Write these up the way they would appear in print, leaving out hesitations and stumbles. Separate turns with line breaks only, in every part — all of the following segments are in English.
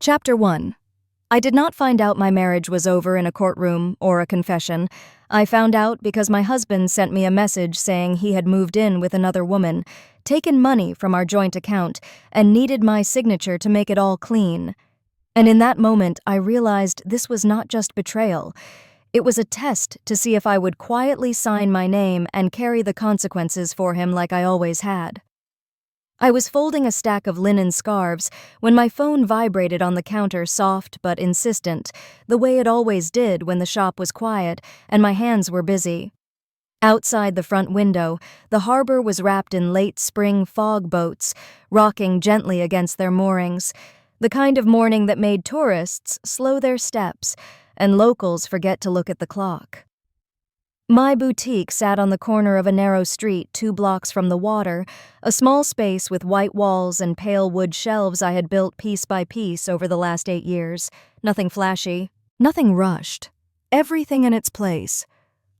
Chapter 1. I did not find out my marriage was over in a courtroom or a confession. I found out because my husband sent me a message saying he had moved in with another woman, taken money from our joint account, and needed my signature to make it all clean. And in that moment, I realized this was not just betrayal. It was a test to see if I would quietly sign my name and carry the consequences for him like I always had. I was folding a stack of linen scarves when my phone vibrated on the counter, soft but insistent, the way it always did when the shop was quiet and my hands were busy. Outside the front window, the harbor was wrapped in late spring fog boats, rocking gently against their moorings, the kind of morning that made tourists slow their steps and locals forget to look at the clock. My boutique sat on the corner of a narrow street 2 blocks from the water, a small space with white walls and pale wood shelves I had built piece by piece over the last 8 years. Nothing flashy, nothing rushed. Everything in its place.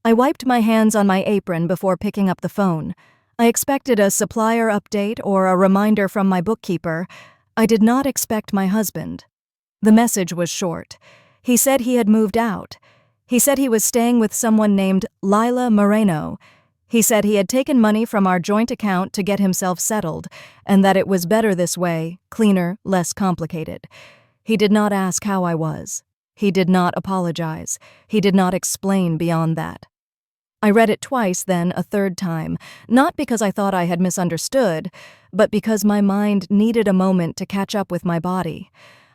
I wiped my hands on my apron before picking up the phone. I expected a supplier update or a reminder from my bookkeeper. I did not expect my husband. The message was short. He said he had moved out. He said he was staying with someone named Lila Moreno. He said he had taken money from our joint account to get himself settled, and that it was better this way, cleaner, less complicated. He did not ask how I was. He did not apologize. He did not explain beyond that. I read it twice, then a third time, not because I thought I had misunderstood, but because my mind needed a moment to catch up with my body.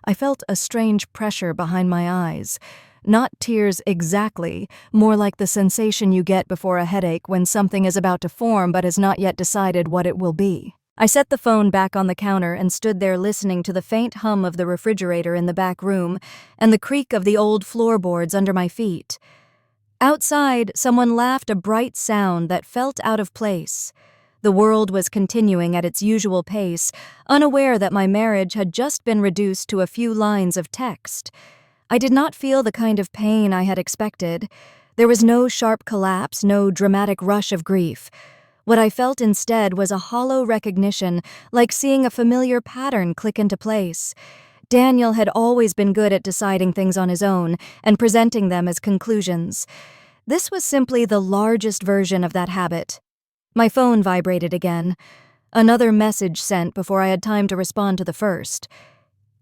I felt a strange pressure behind my eyes. Not tears exactly, more like the sensation you get before a headache when something is about to form but has not yet decided what it will be. I set the phone back on the counter and stood there listening to the faint hum of the refrigerator in the back room and the creak of the old floorboards under my feet. Outside, someone laughed a bright sound that felt out of place. The world was continuing at its usual pace, unaware that my marriage had just been reduced to a few lines of text. I did not feel the kind of pain I had expected. There was no sharp collapse, no dramatic rush of grief. What I felt instead was a hollow recognition, like seeing a familiar pattern click into place. Daniel had always been good at deciding things on his own and presenting them as conclusions. This was simply the largest version of that habit. My phone vibrated again. Another message sent before I had time to respond to the first.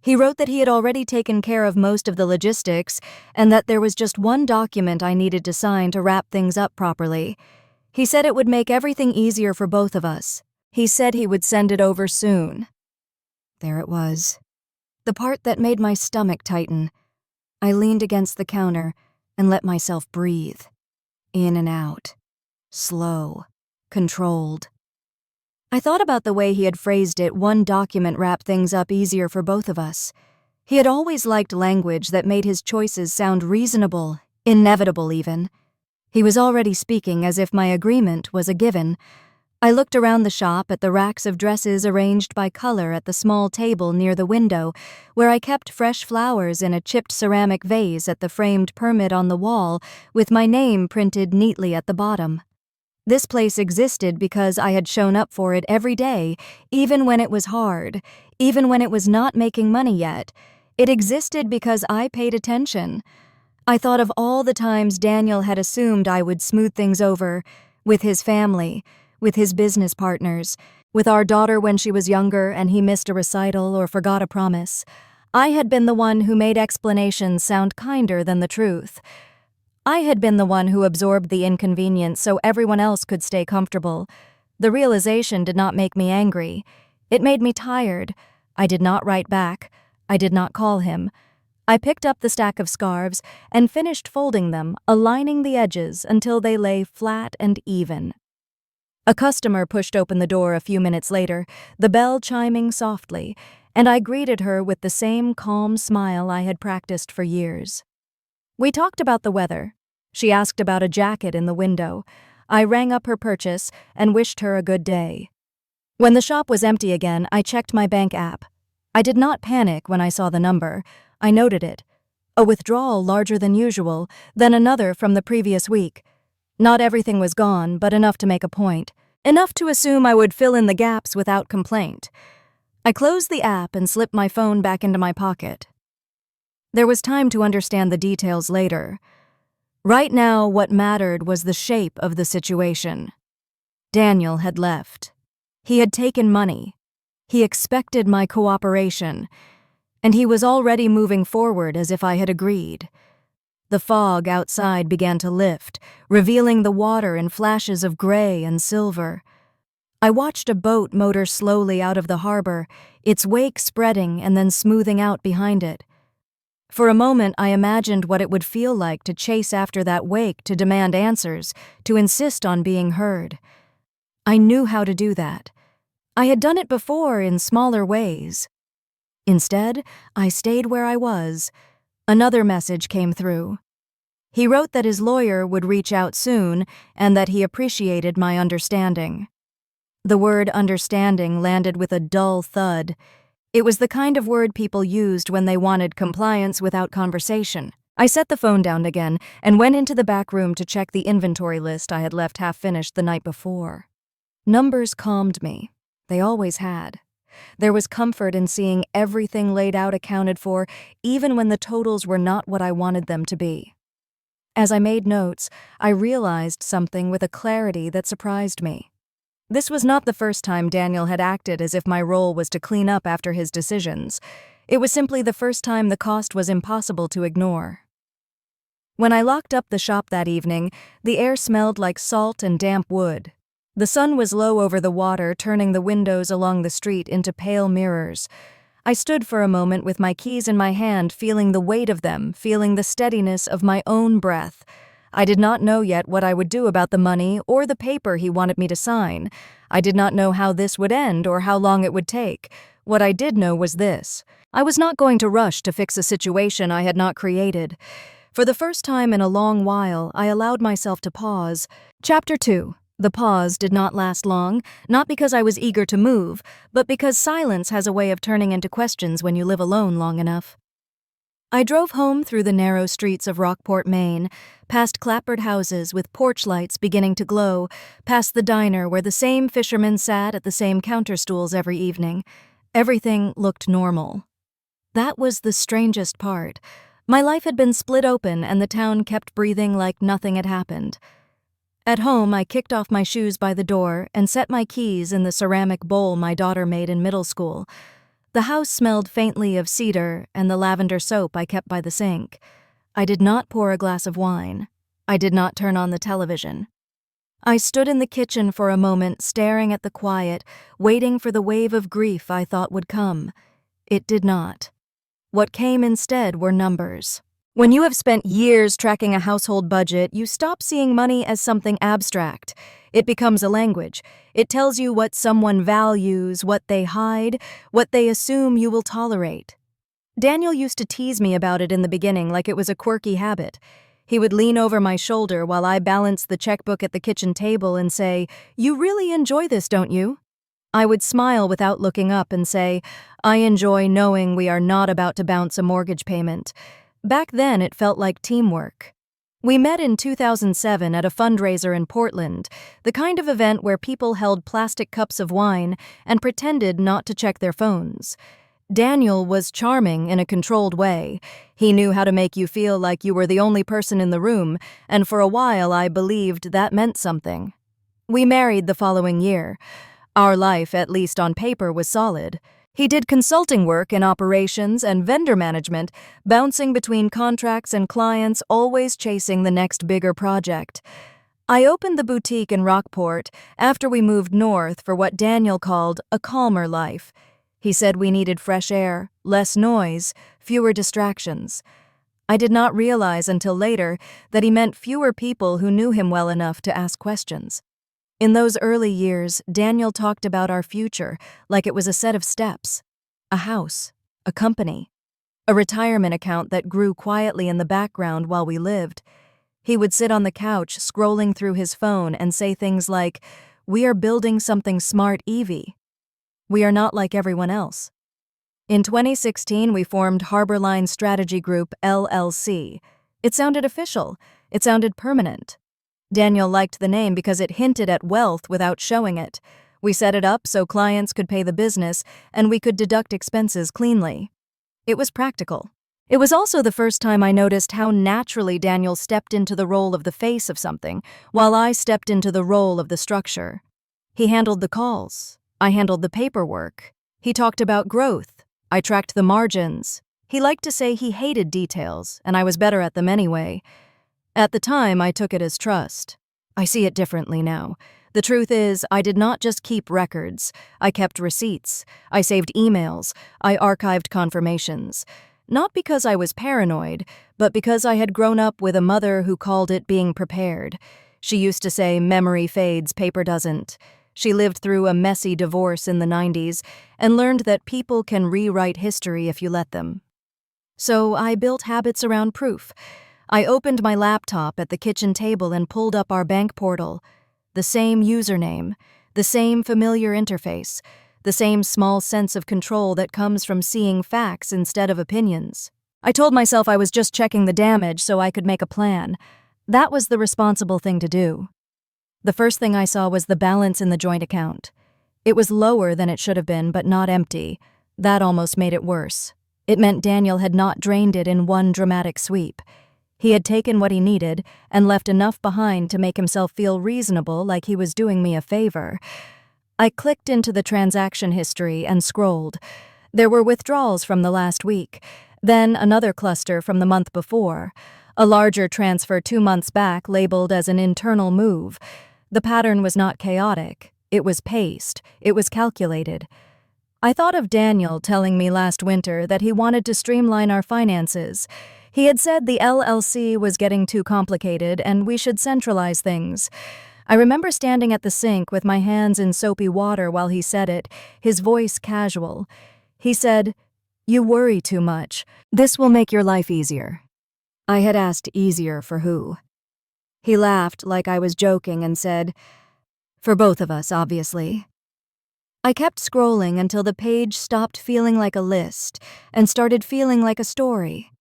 He wrote that he had already taken care of most of the logistics and that there was just one document I needed to sign to wrap things up properly. He said it would make everything easier for both of us. He said he would send it over soon. There it was. The part that made my stomach tighten. I leaned against the counter and let myself breathe. In and out. Slow. Controlled. I thought about the way he had phrased it, one document wrap things up easier for both of us. He had always liked language that made his choices sound reasonable, inevitable even. He was already speaking as if my agreement was a given. I looked around the shop at the racks of dresses arranged by color at the small table near the window, where I kept fresh flowers in a chipped ceramic vase at the framed permit on the wall with my name printed neatly at the bottom. This place existed because I had shown up for it every day, even when it was hard, even when it was not making money yet. It existed because I paid attention. I thought of all the times Daniel had assumed I would smooth things over, with his family, with his business partners, with our daughter when she was younger and he missed a recital or forgot a promise. I had been the one who made explanations sound kinder than the truth. I had been the one who absorbed the inconvenience so everyone else could stay comfortable. The realization did not make me angry. It made me tired. I did not write back. I did not call him. I picked up the stack of scarves and finished folding them, aligning the edges until they lay flat and even. A customer pushed open the door a few minutes later, the bell chiming softly, and I greeted her with the same calm smile I had practiced for years. We talked about the weather. She asked about a jacket in the window. I rang up her purchase and wished her a good day. When the shop was empty again, I checked my bank app. I did not panic when I saw the number. I noted it. A withdrawal larger than usual, then another from the previous week. Not everything was gone, but enough to make a point. Enough to assume I would fill in the gaps without complaint. I closed the app and slipped my phone back into my pocket. There was time to understand the details later. Right now, what mattered was the shape of the situation. Daniel had left. He had taken money. He expected my cooperation, and he was already moving forward as if I had agreed. The fog outside began to lift, revealing the water in flashes of gray and silver. I watched a boat motor slowly out of the harbor, its wake spreading and then smoothing out behind it. For a moment, I imagined what it would feel like to chase after that wake, to demand answers, to insist on being heard. I knew how to do that. I had done it before in smaller ways. Instead, I stayed where I was. Another message came through. He wrote that his lawyer would reach out soon and that he appreciated my understanding. The word understanding landed with a dull thud. It was the kind of word people used when they wanted compliance without conversation. I set the phone down again and went into the back room to check the inventory list I had left half-finished the night before. Numbers calmed me. They always had. There was comfort in seeing everything laid out accounted for, even when the totals were not what I wanted them to be. As I made notes, I realized something with a clarity that surprised me. This was not the first time Daniel had acted as if my role was to clean up after his decisions. It was simply the first time the cost was impossible to ignore. When I locked up the shop that evening, the air smelled like salt and damp wood. The sun was low over the water, turning the windows along the street into pale mirrors. I stood for a moment with my keys in my hand, feeling the weight of them, feeling the steadiness of my own breath. I did not know yet what I would do about the money or the paper he wanted me to sign. I did not know how this would end or how long it would take. What I did know was this: I was not going to rush to fix a situation I had not created. For the first time in a long while, I allowed myself to pause. Chapter 2. The pause did not last long, not because I was eager to move, but because silence has a way of turning into questions when you live alone long enough. I drove home through the narrow streets of Rockport, Maine, past clapboard houses with porch lights beginning to glow, past the diner where the same fishermen sat at the same counter stools every evening. Everything looked normal. That was the strangest part. My life had been split open and the town kept breathing like nothing had happened. At home, I kicked off my shoes by the door and set my keys in the ceramic bowl my daughter made in middle school. The house smelled faintly of cedar and the lavender soap I kept by the sink. I did not pour a glass of wine. I did not turn on the television. I stood in the kitchen for a moment, staring at the quiet, waiting for the wave of grief I thought would come. It did not. What came instead were numbers. When you have spent years tracking a household budget, you stop seeing money as something abstract. It becomes a language. It tells you what someone values, what they hide, what they assume you will tolerate. Daniel used to tease me about it in the beginning like it was a quirky habit. He would lean over my shoulder while I balanced the checkbook at the kitchen table and say, "You really enjoy this, don't you?" I would smile without looking up and say, "I enjoy knowing we are not about to bounce a mortgage payment." Back then, it felt like teamwork. We met in 2007 at a fundraiser in Portland, the kind of event where people held plastic cups of wine and pretended not to check their phones. Daniel was charming in a controlled way. He knew how to make you feel like you were the only person in the room, and for a while I believed that meant something. We married the following year. Our life, at least on paper, was solid. He did consulting work in operations and vendor management, bouncing between contracts and clients, always chasing the next bigger project. I opened the boutique in Rockport after we moved north for what Daniel called a calmer life. He said we needed fresh air, less noise, fewer distractions. I did not realize until later that he meant fewer people who knew him well enough to ask questions. In those early years, Daniel talked about our future like it was a set of steps. A house, a company, a retirement account that grew quietly in the background while we lived. He would sit on the couch scrolling through his phone and say things like, "We are building something smart, Evie. We are not like everyone else." In 2016, we formed Harborline Strategy Group, LLC. It sounded official. It sounded permanent. Daniel liked the name because it hinted at wealth without showing it. We set it up so clients could pay the business and we could deduct expenses cleanly. It was practical. It was also the first time I noticed how naturally Daniel stepped into the role of the face of something, while I stepped into the role of the structure. He handled the calls. I handled the paperwork. He talked about growth. I tracked the margins. He liked to say he hated details, and I was better at them anyway. At the time, I took it as trust. I see it differently now. The truth is, I did not just keep records. I kept receipts. I saved emails. I archived confirmations. Not because I was paranoid, but because I had grown up with a mother who called it being prepared. She used to say, "Memory fades, paper doesn't." She lived through a messy divorce in the 90s and learned that people can rewrite history if you let them. So I built habits around proof. I opened my laptop at the kitchen table and pulled up our bank portal. The same username, the same familiar interface, the same small sense of control that comes from seeing facts instead of opinions. I told myself I was just checking the damage so I could make a plan. That was the responsible thing to do. The first thing I saw was the balance in the joint account. It was lower than it should have been, but not empty. That almost made it worse. It meant Daniel had not drained it in one dramatic sweep. He had taken what he needed and left enough behind to make himself feel reasonable, like he was doing me a favor. I clicked into the transaction history and scrolled. There were withdrawals from the last week, then another cluster from the month before, a larger transfer 2 months back labeled as an internal move. The pattern was not chaotic. It was paced. It was calculated. I thought of Daniel telling me last winter that he wanted to streamline our finances. He had said the LLC was getting too complicated and we should centralize things. I remember standing at the sink with my hands in soapy water while he said it, his voice casual. He said, "You worry too much. This will make your life easier." I had asked easier for who. He laughed like I was joking and said, "For both of us, obviously." I kept scrolling until the page stopped feeling like a list and started feeling like a story.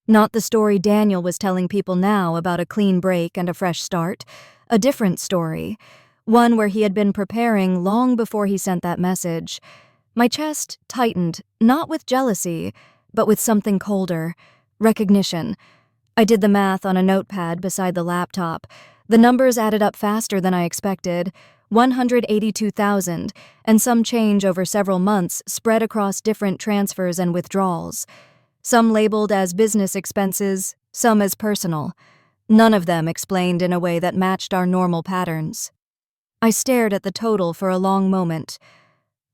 Not the story Daniel was telling people now about a clean break and a fresh start. A different story. One where he had been preparing long before he sent that message. My chest tightened, not with jealousy, but with something colder. Recognition. I did the math on a notepad beside the laptop. The numbers added up faster than I expected. 182,000, and some change over several months spread across different transfers and withdrawals. Some labeled as business expenses, some as personal. None of them explained in a way that matched our normal patterns. I stared at the total for a long moment.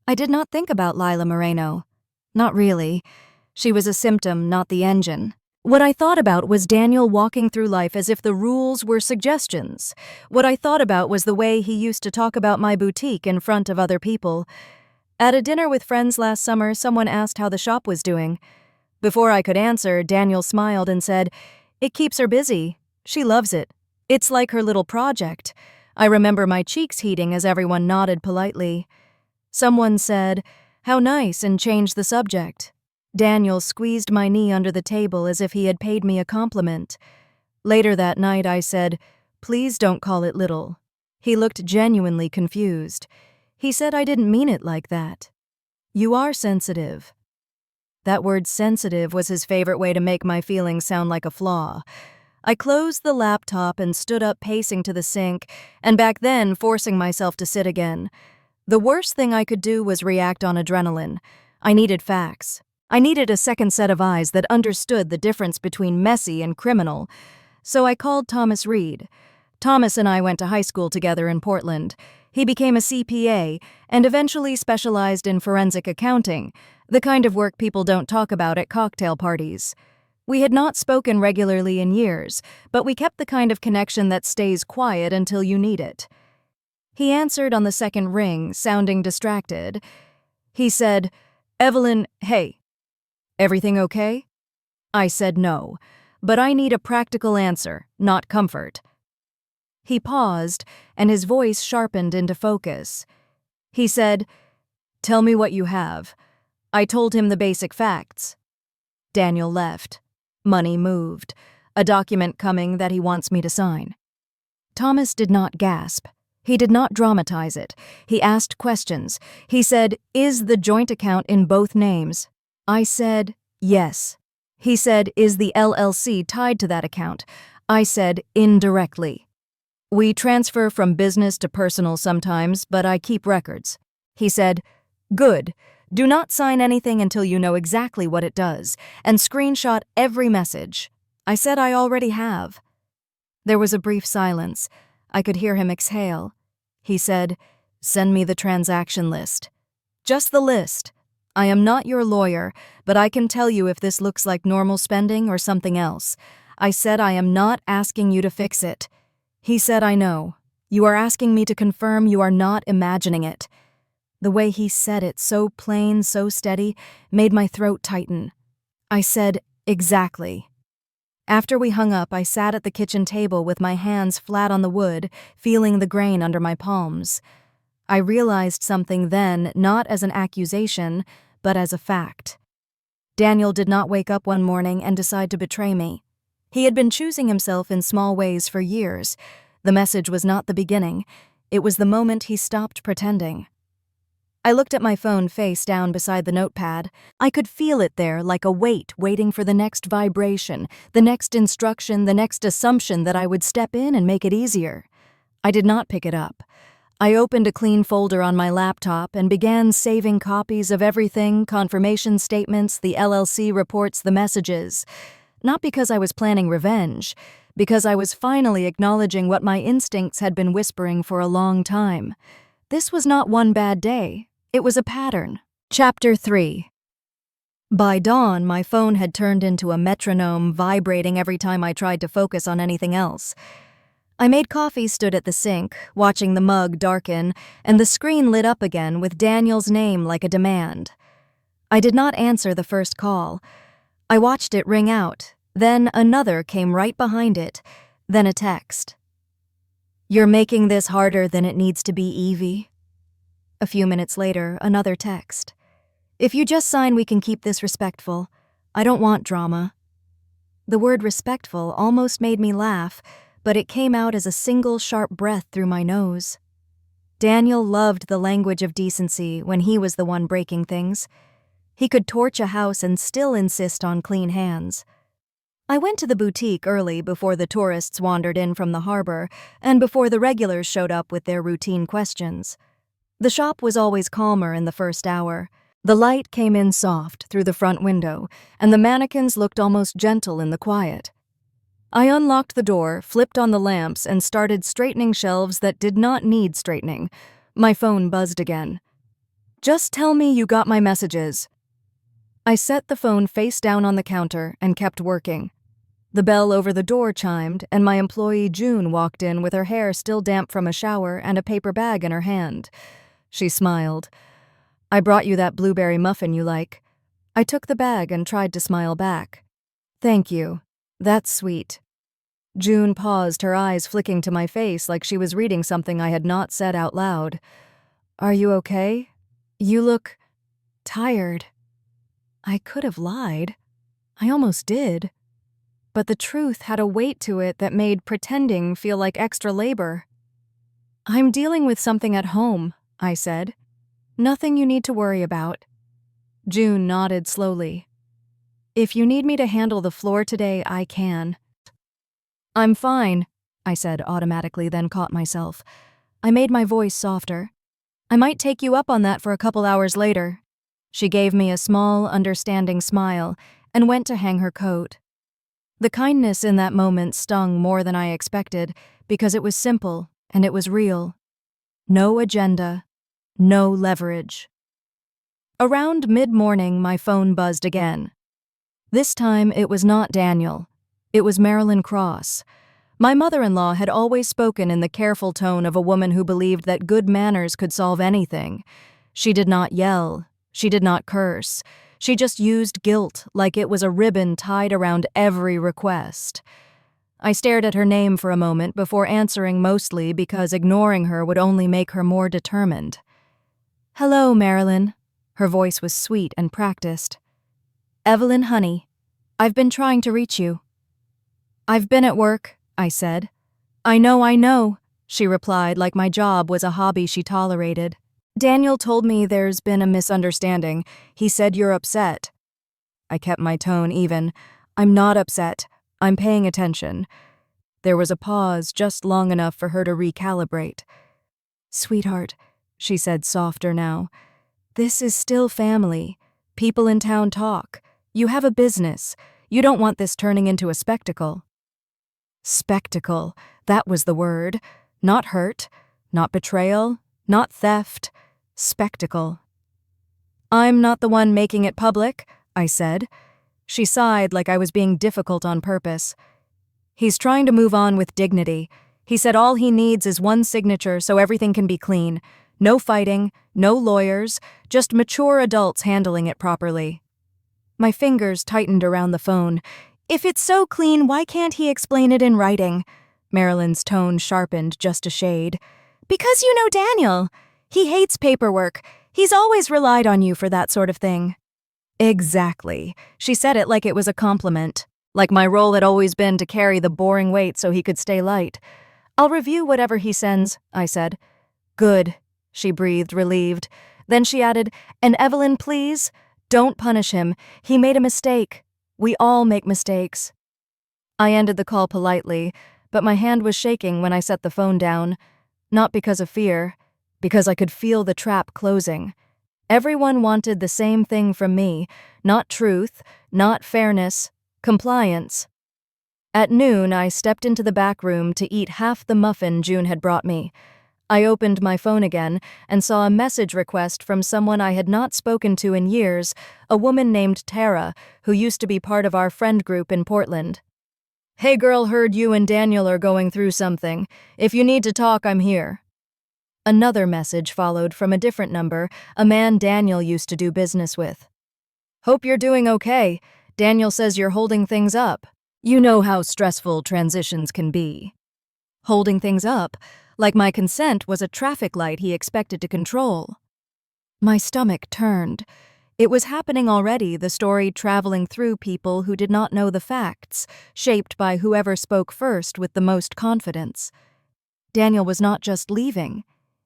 I did not think about Lila Moreno. Not really. She was a symptom, not the engine. What I thought about was Daniel walking through life as if the rules were suggestions. What I thought about was the way he used to talk about my boutique in front of other people. At a dinner with friends last summer, someone asked how the shop was doing. Before I could answer, Daniel smiled and said, "It keeps her busy. She loves it. It's like her little project." I remember my cheeks heating as everyone nodded politely. Someone said, "How nice," and changed the subject. Daniel squeezed my knee under the table as if he had paid me a compliment. Later that night I said, "Please don't call it little." He looked genuinely confused. He said I didn't mean it like that. "You are sensitive." That word sensitive was his favorite way to make my feelings sound like a flaw. I closed the laptop and stood up pacing to the sink, and back then forcing myself to sit again. The worst thing I could do was react on adrenaline. I needed facts. I needed a second set of eyes that understood the difference between messy and criminal. So I called Thomas Reed. Thomas and I went to high school together in Portland. He became a CPA and eventually specialized in forensic accounting, the kind of work people don't talk about at cocktail parties. We had not spoken regularly in years, but we kept the kind of connection that stays quiet until you need it. He answered on the second ring, sounding distracted. He said, "Evelyn, hey. Everything okay?" I said no, but I need a practical answer, not comfort. He paused, and his voice sharpened into focus. He said, "Tell me what you have." I told him the basic facts. Daniel left. Money moved. A document coming that he wants me to sign. Thomas did not gasp. He did not dramatize it. He asked questions. He said, "Is the joint account in both names?" I said, "Yes." He said, "Is the LLC tied to that account?" I said, "Indirectly. We transfer from business to personal sometimes, but I keep records." He said, "Good. Do not sign anything until you know exactly what it does, and screenshot every message." I said, "I already have." There was a brief silence. I could hear him exhale. He said, "Send me the transaction list. Just the list. I am not your lawyer, but I can tell you if this looks like normal spending or something else." I said, "I am not asking you to fix it." He said, "I know. You are asking me to confirm you are not imagining it." The way he said it, so plain, so steady, made my throat tighten. I said, "Exactly." After we hung up, I sat at the kitchen table with my hands flat on the wood, feeling the grain under my palms. I realized something then, not as an accusation, but as a fact. Daniel did not wake up one morning and decide to betray me. He had been choosing himself in small ways for years. The message was not the beginning. It was the moment he stopped pretending. I looked at my phone face down beside the notepad. I could feel it there like a weight waiting for the next vibration, the next instruction, the next assumption that I would step in and make it easier. I did not pick it up. I opened a clean folder on my laptop and began saving copies of everything, confirmation statements, the LLC reports, the messages. Not because I was planning revenge, because I was finally acknowledging what my instincts had been whispering for a long time. This was not one bad day. It was a pattern. Chapter 3. By dawn, my phone had turned into a metronome, vibrating every time I tried to focus on anything else. I made coffee, stood at the sink, watching the mug darken, and the screen lit up again with Daniel's name like a demand. I did not answer the first call. I watched it ring out, then another came right behind it, then a text. "You're making this harder than it needs to be, Evie." A few minutes later, another text. "If you just sign, we can keep this respectful. I don't want drama." The word respectful almost made me laugh, but it came out as a single sharp breath through my nose. Daniel loved the language of decency when he was the one breaking things. He could torch a house and still insist on clean hands. I went to the boutique early before the tourists wandered in from the harbor and before the regulars showed up with their routine questions. The shop was always calmer in the first hour. The light came in soft through the front window, and the mannequins looked almost gentle in the quiet. I unlocked the door, flipped on the lamps, and started straightening shelves that did not need straightening. My phone buzzed again. "Just tell me you got my messages." I set the phone face down on the counter and kept working. The bell over the door chimed, and my employee June walked in with her hair still damp from a shower and a paper bag in her hand. She smiled. "I brought you that blueberry muffin you like." I took the bag and tried to smile back. "Thank you. That's sweet." June paused, her eyes flicking to my face like she was reading something I had not said out loud. "Are you okay? You look tired." I could have lied. I almost did. But the truth had a weight to it that made pretending feel like extra labor. "I'm dealing with something at home," I said. "Nothing you need to worry about." June nodded slowly. "If you need me to handle the floor today, I can." "I'm fine," I said automatically, then caught myself. I made my voice softer. "I might take you up on that for a couple hours later." She gave me a small, understanding smile and went to hang her coat. The kindness in that moment stung more than I expected because it was simple and it was real. No agenda, no leverage. Around mid-morning, my phone buzzed again. This time, it was not Daniel. It was Marilyn Cross. My mother-in-law had always spoken in the careful tone of a woman who believed that good manners could solve anything. She did not yell. She did not curse. She just used guilt like it was a ribbon tied around every request. I stared at her name for a moment before answering, mostly because ignoring her would only make her more determined. "Hello, Marilyn." Her voice was sweet and practiced. "Evelyn, honey. I've been trying to reach you." "I've been at work," I said. I know," she replied like my job was a hobby she tolerated. "Daniel told me there's been a misunderstanding. He said you're upset." I kept my tone even. I'm not upset. I'm paying attention. There was a pause just long enough for her to recalibrate. Sweetheart, she said softer now, this is still family. People in town talk. You have a business. You don't want this turning into a spectacle. Spectacle, that was the word. Not hurt, not betrayal, not theft. Spectacle. I'm not the one making it public, I said. She sighed like I was being difficult on purpose. He's trying to move on with dignity. He said all he needs is one signature so everything can be clean. No fighting, no lawyers, just mature adults handling it properly. My fingers tightened around the phone. If it's so clean, why can't he explain it in writing? Marilyn's tone sharpened just a shade. Because you know Daniel. He hates paperwork. He's always relied on you for that sort of thing. Exactly. She said it like it was a compliment. Like my role had always been to carry the boring weight so he could stay light. I'll review whatever he sends, I said. Good, she breathed, relieved. Then she added, and Evelyn, please, don't punish him. He made a mistake. We all make mistakes. I ended the call politely, but my hand was shaking when I set the phone down. Not because of fear, because I could feel the trap closing. Everyone wanted the same thing from me, not truth, not fairness, compliance. At noon, I stepped into the back room to eat half the muffin June had brought me. I opened my phone again and saw a message request from someone I had not spoken to in years, a woman named Tara, who used to be part of our friend group in Portland. Hey girl, heard you and Daniel are going through something. If you need to talk, I'm here. Another message followed from a different number, a man Daniel used to do business with. Hope you're doing okay. Daniel says you're holding things up. You know how stressful transitions can be. Holding things up, like my consent was a traffic light he expected to control. My stomach turned. It was happening already, the story traveling through people who did not know the facts, shaped by whoever spoke first with the most confidence. Daniel was not just leaving.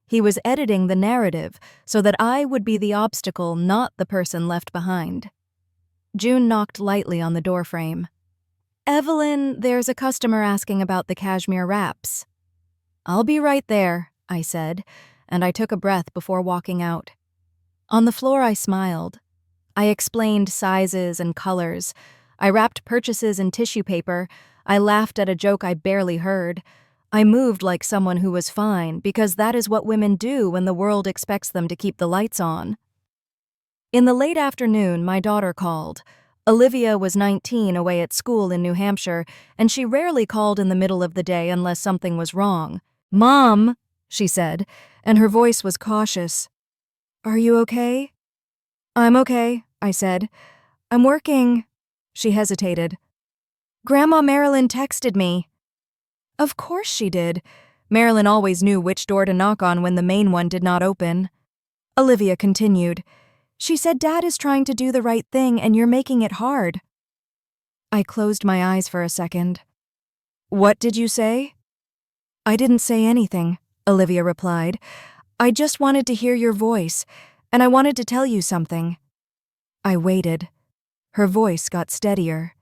He was editing the narrative so that I would be the obstacle, not the person left behind. June knocked lightly on the doorframe. Evelyn, there's a customer asking about the cashmere wraps. I'll be right there, I said, and I took a breath before walking out. On the floor, I smiled. I explained sizes and colors. I wrapped purchases in tissue paper. I laughed at a joke I barely heard. I moved like someone who was fine, because that is what women do when the world expects them to keep the lights on. In the late afternoon, my daughter called. Olivia was 19, away at school in New Hampshire, and she rarely called in the middle of the day unless something was wrong. Mom, she said, and her voice was cautious. Are you okay? I'm okay, I said. I'm working. She hesitated. Grandma Marilyn texted me. Of course she did. Marilyn always knew which door to knock on when the main one did not open. Olivia continued. She said Dad is trying to do the right thing and you're making it hard. I closed my eyes for a second. What did you say? I didn't say anything, Olivia replied. I just wanted to hear your voice, and I wanted to tell you something. I waited. Her voice got steadier.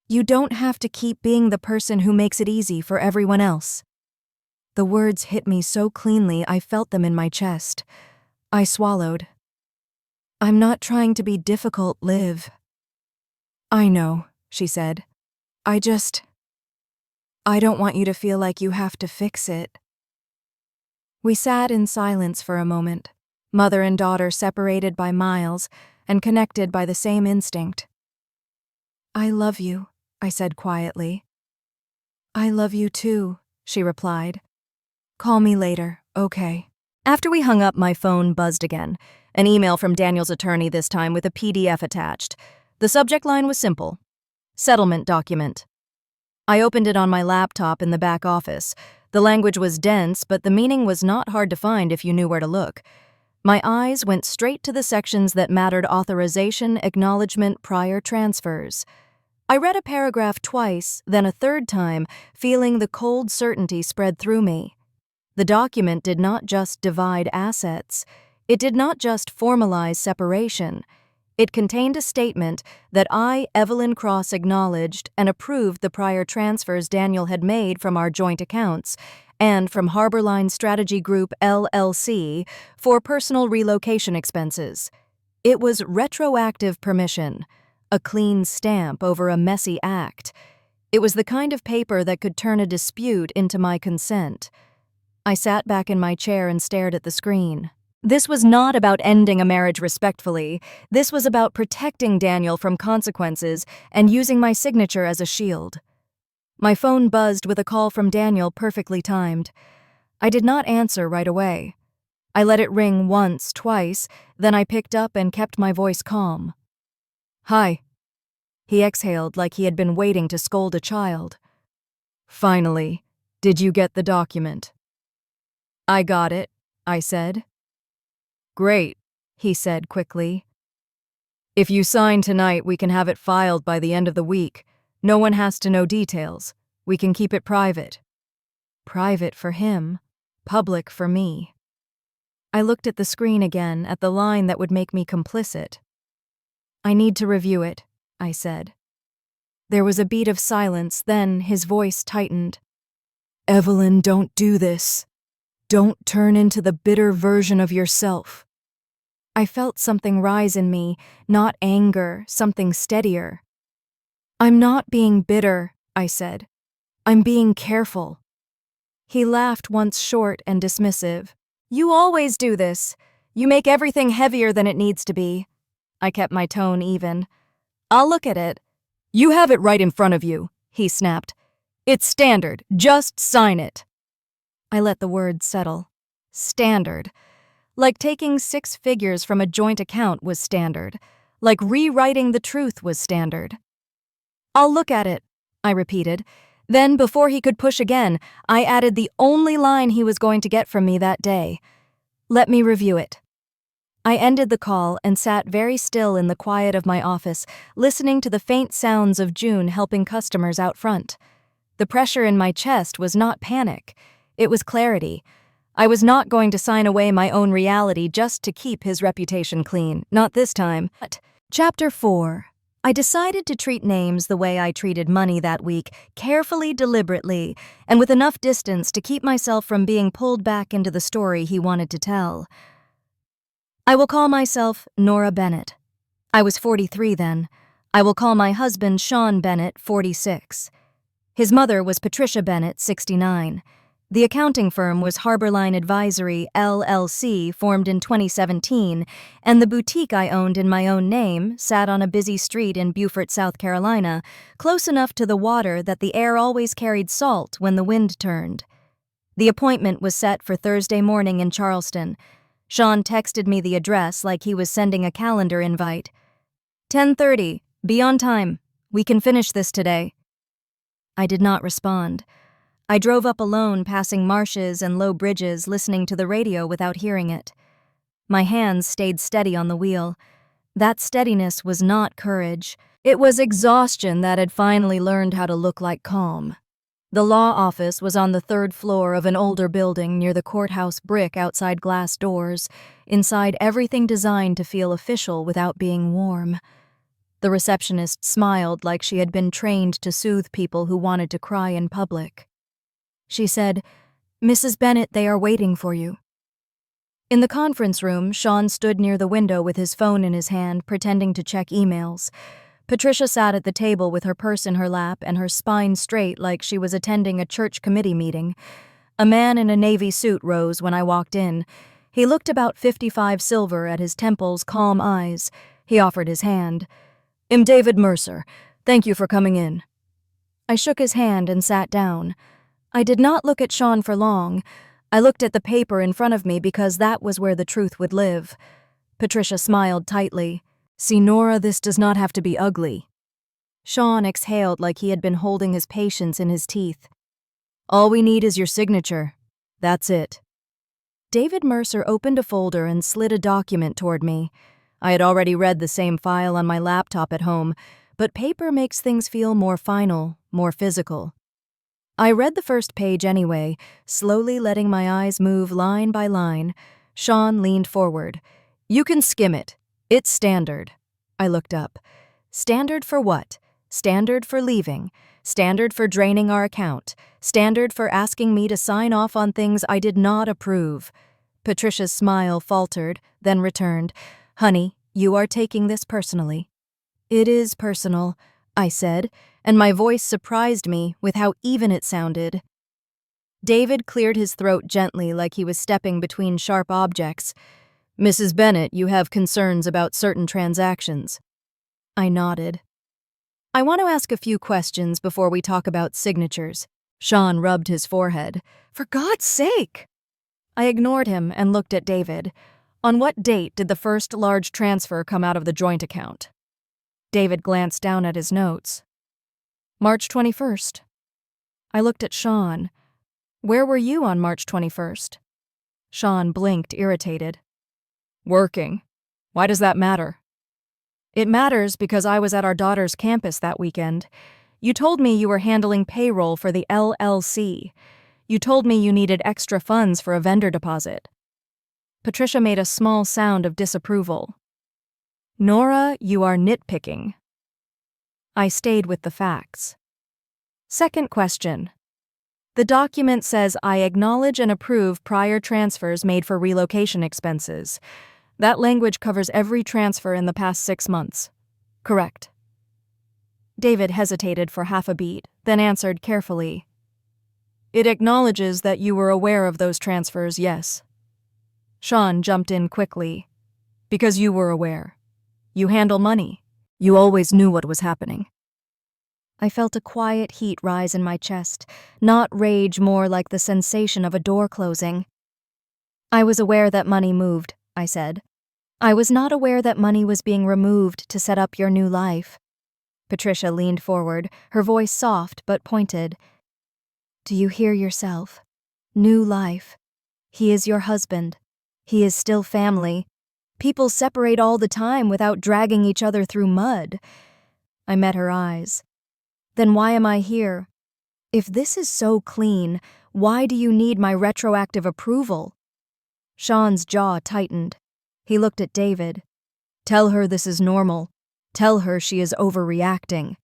You don't have to keep being the person who makes it easy for everyone else. The words hit me so cleanly I felt them in my chest. I swallowed. I'm not trying to be difficult, Liv. I know, she said. I don't want you to feel like you have to fix it. We sat in silence for a moment, mother and daughter separated by miles and connected by the same instinct. I love you, I said quietly. I love you too, she replied. Call me later, okay? After we hung up, my phone buzzed again. An email from Daniel's attorney this time with a PDF attached. The subject line was simple. Settlement document. I opened it on my laptop in the back office. The language was dense, but the meaning was not hard to find if you knew where to look. My eyes went straight to the sections that mattered: authorization, acknowledgement, prior transfers. I read a paragraph twice, then a third time, feeling the cold certainty spread through me. The document did not just divide assets. It did not just formalize separation. It contained a statement that I, Evelyn Cross, acknowledged and approved the prior transfers Daniel had made from our joint accounts and from Harborline Strategy Group, LLC, for personal relocation expenses. It was retroactive permission, a clean stamp over a messy act. It was the kind of paper that could turn a dispute into my consent. I sat back in my chair and stared at the screen. This was not about ending a marriage respectfully. This was about protecting Daniel from consequences and using my signature as a shield. My phone buzzed with a call from Daniel, perfectly timed. I did not answer right away. I let it ring once, twice, then I picked up and kept my voice calm. "Hi." He exhaled like he had been waiting to scold a child. "Finally, did you get the document?" "I got it," I said. "Great," he said quickly. "If you sign tonight, we can have it filed by the end of the week. No one has to know details. We can keep it private." Private for him, public for me. I looked at the screen again, at the line that would make me complicit. "I need to review it," I said. There was a beat of silence, then his voice tightened. "Evelyn, don't do this. Don't turn into the bitter version of yourself." I felt something rise in me, not anger, something steadier. "I'm not being bitter," I said. "I'm being careful." He laughed once short and dismissive. "You always do this. You make everything heavier than it needs to be." I kept my tone even. "I'll look at it." "You have it right in front of you," he snapped. "It's standard. Just sign it." I let the words settle. Standard. Like taking 6 figures from a joint account was standard. Like rewriting the truth was standard. "I'll look at it," I repeated. Then, before he could push again, I added the only line he was going to get from me that day. "Let me review it." I ended the call and sat very still in the quiet of my office, listening to the faint sounds of June helping customers out front. The pressure in my chest was not panic. It was clarity. I was not going to sign away my own reality just to keep his reputation clean, not this time. Chapter 4. I decided to treat names the way I treated money that week, carefully, deliberately, and with enough distance to keep myself from being pulled back into the story he wanted to tell. I will call myself Nora Bennett. I was 43 then. I will call my husband Sean Bennett, 46. His mother was Patricia Bennett, 69. The accounting firm was Harborline Advisory, LLC, formed in 2017, and the boutique I owned in my own name sat on a busy street in Beaufort, South Carolina, close enough to the water that the air always carried salt when the wind turned. The appointment was set for Thursday morning in Charleston. Sean texted me the address like he was sending a calendar invite. 10:30, be on time. We can finish this today. I did not respond. I drove up alone, passing marshes and low bridges, listening to the radio without hearing it. My hands stayed steady on the wheel. That steadiness was not courage. It was exhaustion that had finally learned how to look like calm. The law office was on the 3rd floor of an older building near the courthouse brick outside glass doors, inside everything designed to feel official without being warm. The receptionist smiled like she had been trained to soothe people who wanted to cry in public. She said, "Mrs. Bennett, they are waiting for you." In the conference room, Sean stood near the window with his phone in his hand, pretending to check emails. Patricia sat at the table with her purse in her lap and her spine straight like she was attending a church committee meeting. A man in a navy suit rose when I walked in. He looked about 55 silver at his temples, calm eyes. He offered his hand. "I'm David Mercer. Thank you for coming in." I shook his hand and sat down. I did not look at Sean for long. I looked at the paper in front of me because that was where the truth would live. Patricia smiled tightly. "See, Nora, this does not have to be ugly." Sean exhaled like he had been holding his patience in his teeth. "All we need is your signature. That's it." David Mercer opened a folder and slid a document toward me. I had already read the same file on my laptop at home, but paper makes things feel more final, more physical. I read the first page anyway, slowly letting my eyes move line by line. Sean leaned forward. "You can skim it. It's standard." I looked up. Standard for what? Standard for leaving. Standard for draining our account. Standard for asking me to sign off on things I did not approve. Patricia's smile faltered, then returned. Honey, you are taking this personally. It is personal, I said, and my voice surprised me with how even it sounded. David cleared his throat gently like he was stepping between sharp objects. Mrs. Bennet, you have concerns about certain transactions. I nodded. I want to ask a few questions before we talk about signatures. Sean rubbed his forehead. For God's sake! I ignored him and looked at David. On what date did the first large transfer come out of the joint account? David glanced down at his notes. March 21st. I looked at Sean. Where were you on March 21st? Sean blinked, irritated. Working. Why does that matter? It matters because I was at our daughter's campus that weekend. You told me you were handling payroll for the LLC. You told me you needed extra funds for a vendor deposit. Patricia made a small sound of disapproval. Nora, you are nitpicking. I stayed with the facts. Second question. The document says I acknowledge and approve prior transfers made for relocation expenses. That language covers every transfer in the past 6 months. Correct. David hesitated for half a beat, then answered carefully. It acknowledges that you were aware of those transfers, yes. Sean jumped in quickly. Because you were aware. You handle money. You always knew what was happening. I felt a quiet heat rise in my chest, not rage, more like the sensation of a door closing. I was aware that money moved, I said. I was not aware that money was being removed to set up your new life. Patricia leaned forward, her voice soft but pointed. Do you hear yourself? New life. He is your husband. He is still family. People separate all the time without dragging each other through mud. I met her eyes. Then why am I here? If this is so clean, why do you need my retroactive approval? Sean's jaw tightened. He looked at David. Tell her this is normal. Tell her she is overreacting.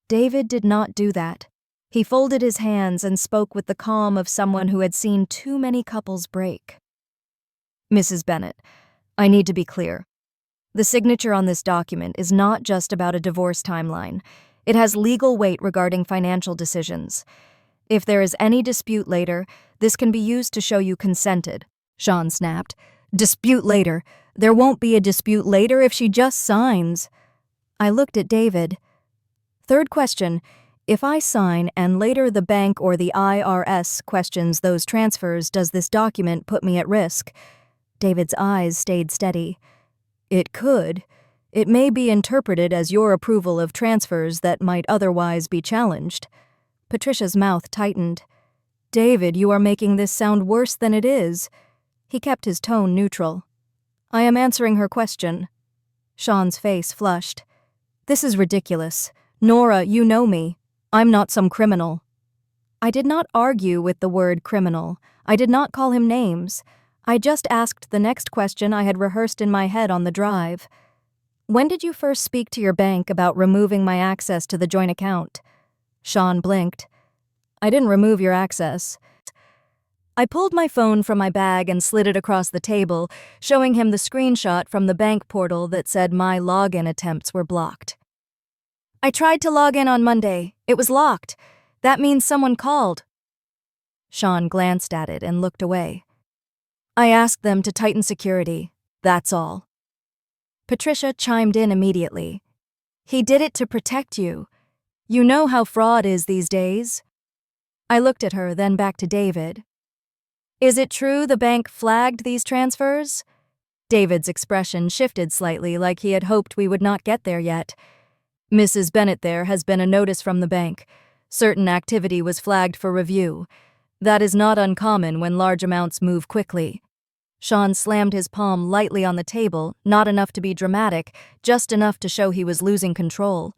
David did not do that. He folded his hands and spoke with the calm of someone who had seen too many couples break. Mrs. Bennet, I need to be clear. The signature on this document is not just about a divorce timeline. It has legal weight regarding financial decisions. If there is any dispute later, this can be used to show you consented, Sean snapped. Dispute later. There won't be a dispute later if she just signs. I looked at David. Third question. If I sign and later the bank or the IRS questions those transfers, does this document put me at risk? David's eyes stayed steady. It could. It may be interpreted as your approval of transfers that might otherwise be challenged. Patricia's mouth tightened. David, you are making this sound worse than it is. He kept his tone neutral. I am answering her question. Sean's face flushed. This is ridiculous. Nora, you know me. I'm not some criminal. I did not argue with the word criminal. I did not call him names. I just asked the next question I had rehearsed in my head on the drive. When did you first speak to your bank about removing my access to the joint account? Sean blinked. I didn't remove your access. I pulled my phone from my bag and slid it across the table, showing him the screenshot from the bank portal that said my login attempts were blocked. I tried to log in on Monday. It was locked. That means someone called. Sean glanced at it and looked away. I asked them to tighten security. That's all. Patricia chimed in immediately. He did it to protect you. You know how fraud is these days. I looked at her, then back to David. Is it true the bank flagged these transfers? David's expression shifted slightly, like he had hoped we would not get there yet. Mrs. Bennet, there has been a notice from the bank. Certain activity was flagged for review. That is not uncommon when large amounts move quickly. Sean slammed his palm lightly on the table, not enough to be dramatic, just enough to show he was losing control.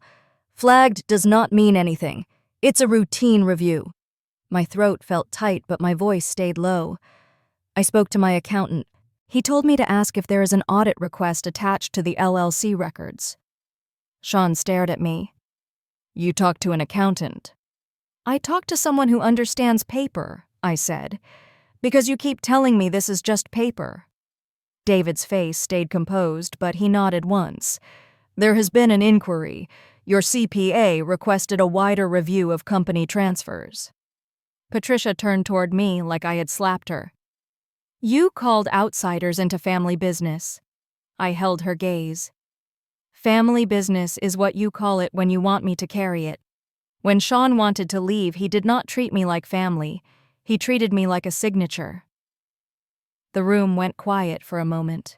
Flagged does not mean anything. It's a routine review. My throat felt tight, but my voice stayed low. I spoke to my accountant. He told me to ask if there is an audit request attached to the LLC records. Sean stared at me. You talked to an accountant. I talked to someone who understands paper, I said, because you keep telling me this is just paper. David's face stayed composed, but he nodded once. There has been an inquiry. Your CPA requested a wider review of company transfers. Patricia turned toward me like I had slapped her. You called outsiders into family business. I held her gaze. Family business is what you call it when you want me to carry it. When Sean wanted to leave, he did not treat me like family. He treated me like a signature. The room went quiet for a moment.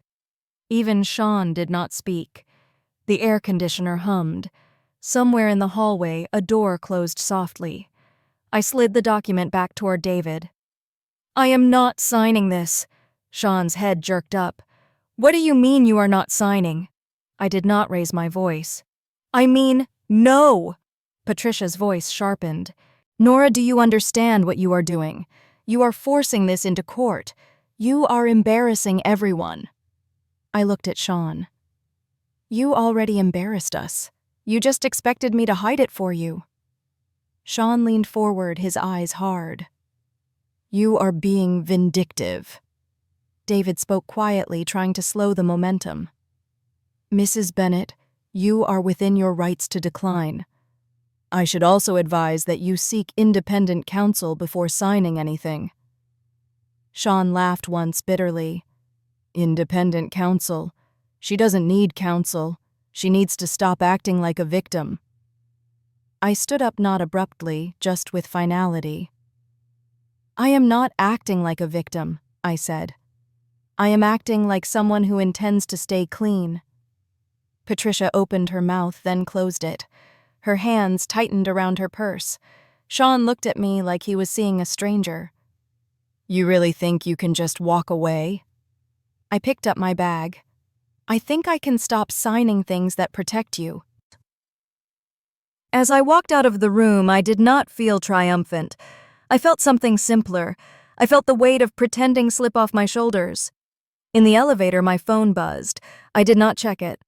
Even Sean did not speak. The air conditioner hummed. Somewhere in the hallway, a door closed softly. I slid the document back toward David. I am not signing this. Sean's head jerked up. What do you mean you are not signing? I did not raise my voice. I mean, no! Patricia's voice sharpened. Nora, do you understand what you are doing? You are forcing this into court. You are embarrassing everyone. I looked at Sean. You already embarrassed us. You just expected me to hide it for you. Sean leaned forward, his eyes hard. You are being vindictive. David spoke quietly, trying to slow the momentum. Mrs. Bennett, you are within your rights to decline. I should also advise that you seek independent counsel before signing anything. Sean laughed once bitterly. Independent counsel? She doesn't need counsel. She needs to stop acting like a victim. I stood up not abruptly, just with finality. I am not acting like a victim, I said. I am acting like someone who intends to stay clean. Patricia opened her mouth, then closed it. Her hands tightened around her purse. Sean looked at me like he was seeing a stranger. You really think you can just walk away? I picked up my bag. I think I can stop signing things that protect you. As I walked out of the room, I did not feel triumphant. I felt something simpler. I felt the weight of pretending slip off my shoulders. In the elevator, my phone buzzed. I did not check it.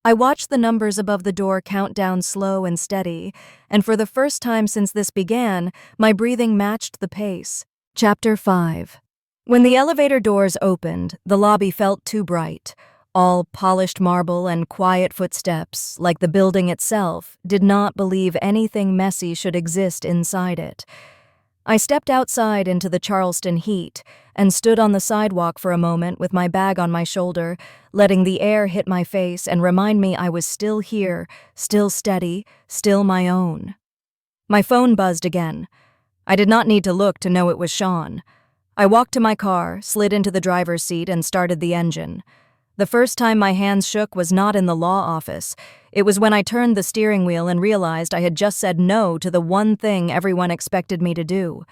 I watched the numbers above the door count down slow and steady, and for the first time since this began, my breathing matched the pace. Chapter 5. When the elevator doors opened, the lobby felt too bright. All polished marble and quiet footsteps, like the building itself, did not believe anything messy should exist inside it. I stepped outside into the Charleston heat and stood on the sidewalk for a moment with my bag on my shoulder, letting the air hit my face and remind me I was still here, still steady, still my own. My phone buzzed again. I did not need to look to know it was Sean. I walked to my car, slid into the driver's seat, and started the engine. The first time my hands shook was not in the law office. It was when I turned the steering wheel and realized I had just said no to the one thing everyone expected me to do.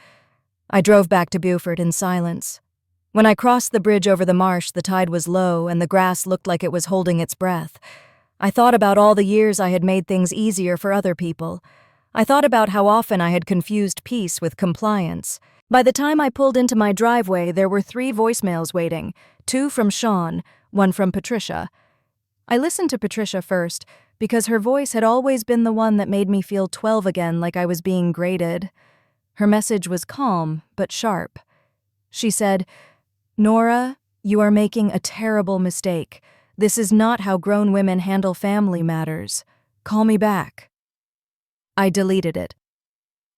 I drove back to Beaufort in silence. When I crossed the bridge over the marsh, the tide was low and the grass looked like it was holding its breath. I thought about all the years I had made things easier for other people. I thought about how often I had confused peace with compliance. By the time I pulled into my driveway, there were 3 voicemails waiting, 2 from Sean, 1 from Patricia. I listened to Patricia first because her voice had always been the one that made me feel 12 again, like I was being graded. Her message was calm but sharp. She said, Nora, you are making a terrible mistake. This is not how grown women handle family matters. Call me back. I deleted it.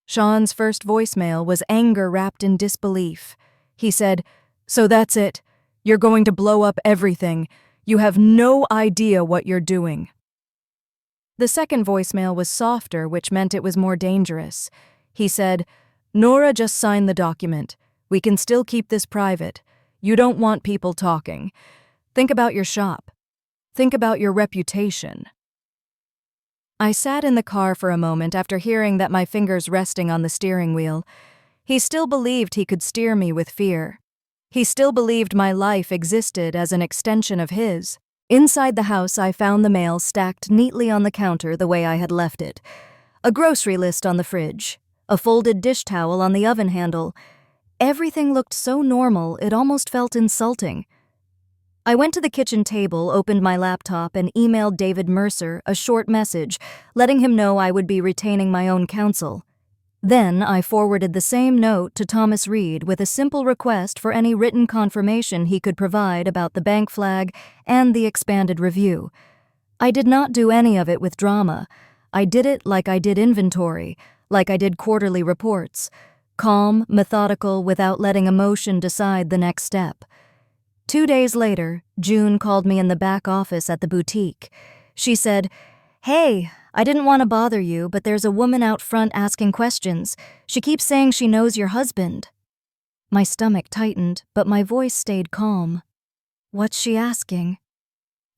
Sean's first voicemail was anger wrapped in disbelief. He said, So that's it. You're going to blow up everything. You have no idea what you're doing. The second voicemail was softer, which meant it was more dangerous. He said, Nora just signed the document. We can still keep this private. You don't want people talking. Think about your shop. Think about your reputation. I sat in the car for a moment after hearing that my fingers resting on the steering wheel. He still believed he could steer me with fear. He still believed my life existed as an extension of his. Inside the house, I found the mail stacked neatly on the counter the way I had left it. A grocery list on the fridge, a folded dish towel on the oven handle. Everything looked so normal it almost felt insulting. I went to the kitchen table, opened my laptop, and emailed David Mercer a short message, letting him know I would be retaining my own counsel. Then I forwarded the same note to Thomas Reed with a simple request for any written confirmation he could provide about the bank flag and the expanded review. I did not do any of it with drama. I did it like I did inventory, like I did quarterly reports. Calm, methodical, without letting emotion decide the next step. 2 days later, June called me in the back office at the boutique. She said, "Hey, I didn't want to bother you, but there's a woman out front asking questions. She keeps saying she knows your husband." My stomach tightened, but my voice stayed calm. "What's she asking?"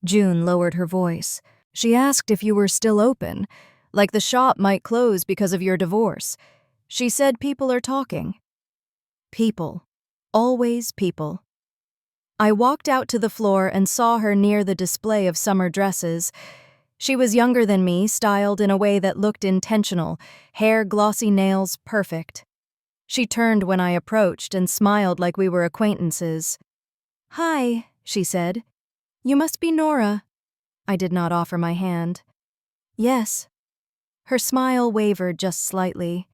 June lowered her voice. "She asked if you were still open, like the shop might close because of your divorce. She said people are talking." People. Always people. I walked out to the floor and saw her near the display of summer dresses. She was younger than me, styled in a way that looked intentional, hair, glossy nails, perfect. She turned when I approached and smiled like we were acquaintances. "Hi," she said. "You must be Nora." I did not offer my hand. "Yes." Her smile wavered just slightly.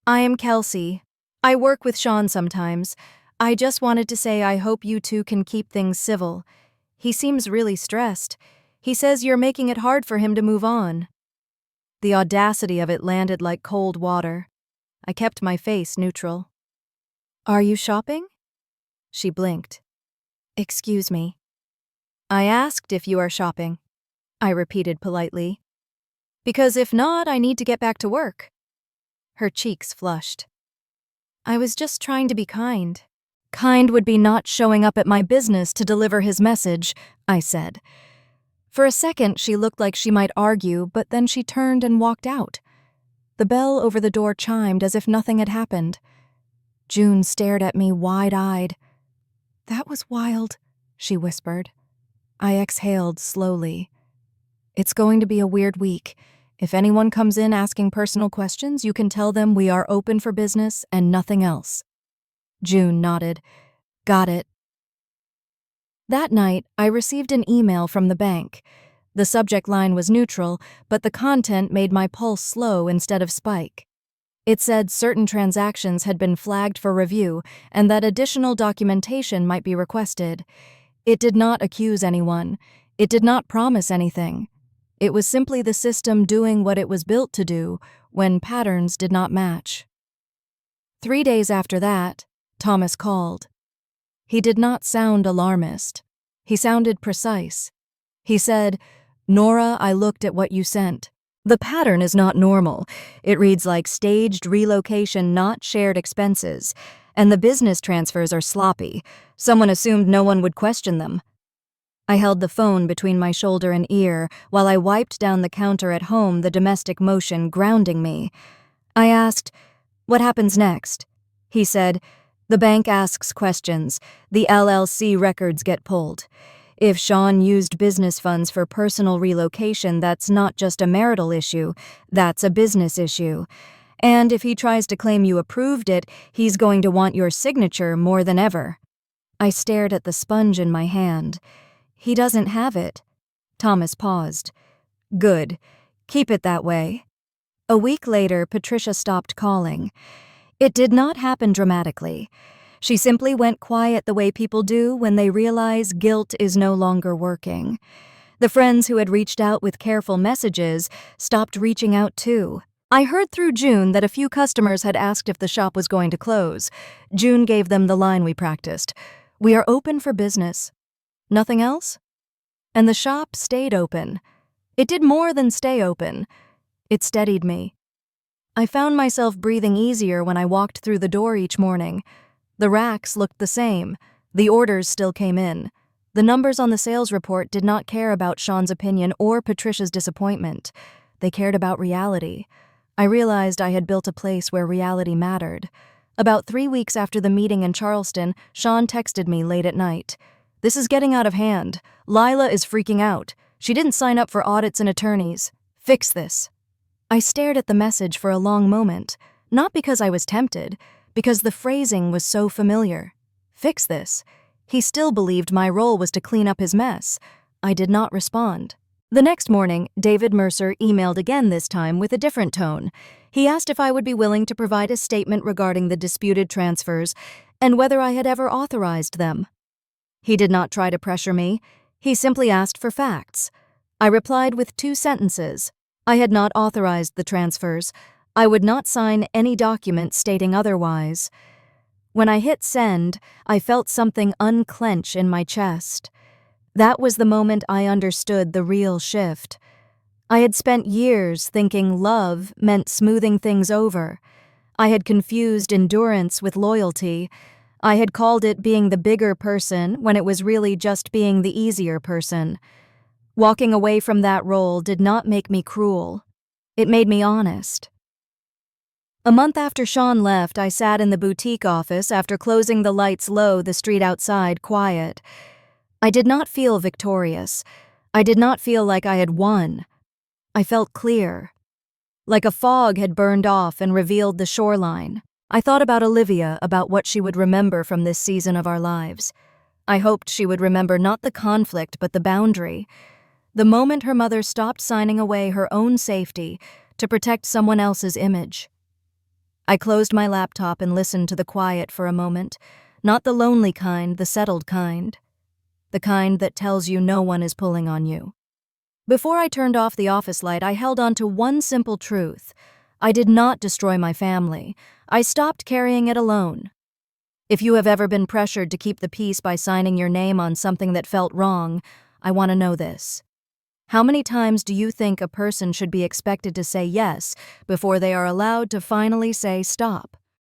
"I am Kelsey. I work with Sean sometimes. I just wanted to say I hope you two can keep things civil. He seems really stressed. He says you're making it hard for him to move on." The audacity of it landed like cold water. I kept my face neutral. "Are you shopping?" She blinked. "Excuse me." "I asked if you are shopping," I repeated politely. "Because if not, I need to get back to work." Her cheeks flushed. "I was just trying to be kind." "Kind would be not showing up at my business to deliver his message," I said. For a second, she looked like she might argue, but then she turned and walked out. The bell over the door chimed as if nothing had happened. June stared at me wide-eyed. "That was wild," she whispered. I exhaled slowly. "It's going to be a weird week. If anyone comes in asking personal questions, you can tell them we are open for business and nothing else." June nodded. "Got it." That night, I received an email from the bank. The subject line was neutral, but the content made my pulse slow instead of spike. It said certain transactions had been flagged for review and that additional documentation might be requested. It did not accuse anyone. It did not promise anything. It was simply the system doing what it was built to do when patterns did not match. 3 days after that, Thomas called. He did not sound alarmist. He sounded precise. He said, "Nora, I looked at what you sent. The pattern is not normal. It reads like staged relocation, not shared expenses. And the business transfers are sloppy. Someone assumed no one would question them." I held the phone between my shoulder and ear while I wiped down the counter at home, the domestic motion grounding me. I asked, "What happens next?" He said, "The bank asks questions. The LLC records get pulled. If Sean used business funds for personal relocation, that's not just a marital issue, that's a business issue. And if he tries to claim you approved it, he's going to want your signature more than ever." I stared at the sponge in my hand. "He doesn't have it." Thomas paused. "Good. Keep it that way." A week later, Patricia stopped calling. It did not happen dramatically. She simply went quiet the way people do when they realize guilt is no longer working. The friends who had reached out with careful messages stopped reaching out too. I heard through June that a few customers had asked if the shop was going to close. June gave them the line we practiced. "We are open for business." Nothing else? And the shop stayed open. It did more than stay open. It steadied me. I found myself breathing easier when I walked through the door each morning. The racks looked the same. The orders still came in. The numbers on the sales report did not care about Sean's opinion or Patricia's disappointment. They cared about reality. I realized I had built a place where reality mattered. About 3 weeks after the meeting in Charleston, Sean texted me late at night. "This is getting out of hand. Lila is freaking out. She didn't sign up for audits and attorneys. Fix this." I stared at the message for a long moment, not because I was tempted, because the phrasing was so familiar. Fix this. He still believed my role was to clean up his mess. I did not respond. The next morning, David Mercer emailed again, this time with a different tone. He asked if I would be willing to provide a statement regarding the disputed transfers and whether I had ever authorized them. He did not try to pressure me. He simply asked for facts. I replied with 2 sentences. I had not authorized the transfers. I would not sign any document stating otherwise. When I hit send, I felt something unclench in my chest. That was the moment I understood the real shift. I had spent years thinking love meant smoothing things over. I had confused endurance with loyalty. I had called it being the bigger person when it was really just being the easier person. Walking away from that role did not make me cruel. It made me honest. A month after Sean left, I sat in the boutique office after closing the lights low, the street outside quiet. I did not feel victorious. I did not feel like I had won. I felt clear. Like a fog had burned off and revealed the shoreline. I thought about Olivia, about what she would remember from this season of our lives. I hoped she would remember not the conflict but the boundary. The moment her mother stopped signing away her own safety to protect someone else's image. I closed my laptop and listened to the quiet for a moment. Not the lonely kind, the settled kind. The kind that tells you no one is pulling on you. Before I turned off the office light, I held on to one simple truth. I did not destroy my family. I stopped carrying it alone. If you have ever been pressured to keep the peace by signing your name on something that felt wrong, I want to know this. How many times do you think a person should be expected to say yes before they are allowed to finally say stop?